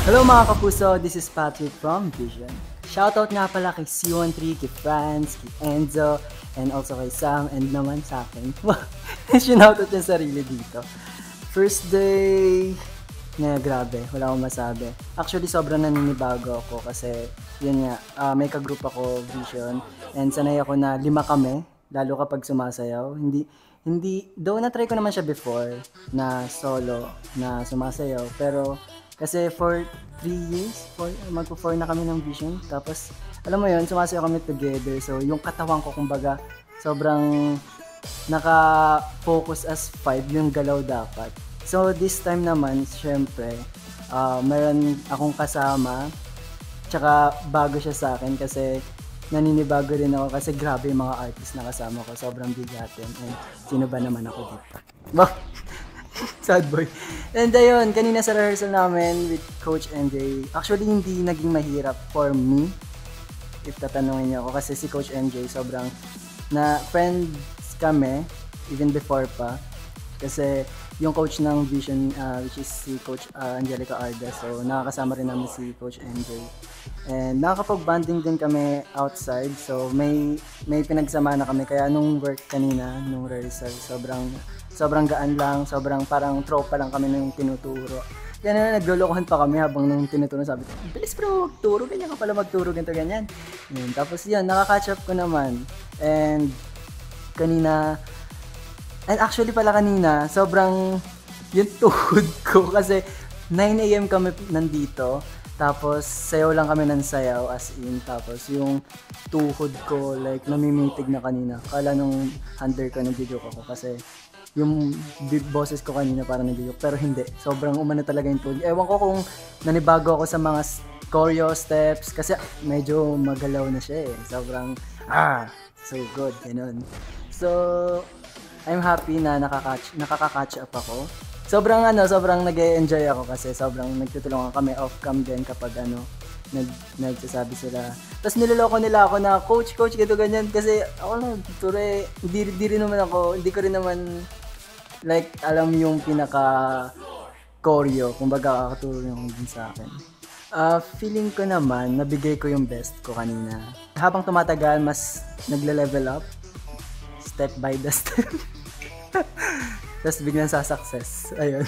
Hello mga kapuso, this is Patrick from Vision. Shoutout nga pala kay C13, kay Franz, kay Enzo, and also kay Sam, and naman sa akin. Shoutout yung sarili dito. First day, grabe, wala akong masabi. Actually, sobrang naninibago ako kasi, yun nga, may kagroup ako, Vision, and sanay ako na 5 kami, lalo kapag sumasayaw. Though na-try ko naman siya before, na solo, na sumasayaw, pero kasi for 3 years, magpo-4 na kami ng Vision. Tapos, alam mo yun, sumasayaw kami together. So, yung katawan ko, kumbaga, sobrang naka-focus as 5 yung galaw dapat. So, this time naman, syempre, meron akong kasama. Tsaka, bago siya sa akin kasi naninibago rin ako kasi grabe yung mga artist na kasama ko. Sobrang bigatin. And sino ba naman ako dito? Sad boy. And ayun, kanina sa rehearsal namin with Coach NJ, actually hindi naging mahirap for me, if tatanungin niyo ako, kasi si Coach NJ sobrang na friends kami, even before pa, kasi yung coach ng Vision, which is si Coach Angelica Arda, so nakakasama rin namin si Coach NJ. And nakakapag-banding din kami outside, so may pinagsama na kami, kaya nung work kanina, nung rehearsal, sobrang gaan lang, sobrang parang tropa lang kami nung tinuturo. Kaya na naglolokohan pa kami habang nung tinuturo, sabi ko, bilis bro, magturo, ganyan ka pala magturo, ganito, ganyan. Yun. Tapos yun, nakaka-catch up ko naman. And actually pala kanina, sobrang yung tuhod ko kasi 9 AM kami nandito. Tapos, sayaw lang kami ng sayaw, as in. Tapos, yung tuhod ko, like, namimitig na kanina. Kala nung under ko, nag-joke ako. Kasi, yung boses ko kanina parang nag-joke. Pero hindi. Sobrang umano talaga yung tuhod. Ewan ko kung nanibago ako sa mga choreo steps. Kasi, medyo magalaw na siya eh. Sobrang, so good. Ganun. So, I'm happy na nakaka-catch up ako. Sobrang nag-e-enjoy ako kasi sobrang nagtutulungan kami off-cam din kapag nagsasabi sila. Tapos niloloko nila ako na coach ganito ganyan kasi ako lang ture hindi ko rin naman like alam yung pinaka choreo, kumbaga kakatulong din sa akin. Feeling ko naman nabigay ko yung best ko kanina. Habang tumatagal mas nagle-level up step by the step. Tapos biglang sa success. Ayun.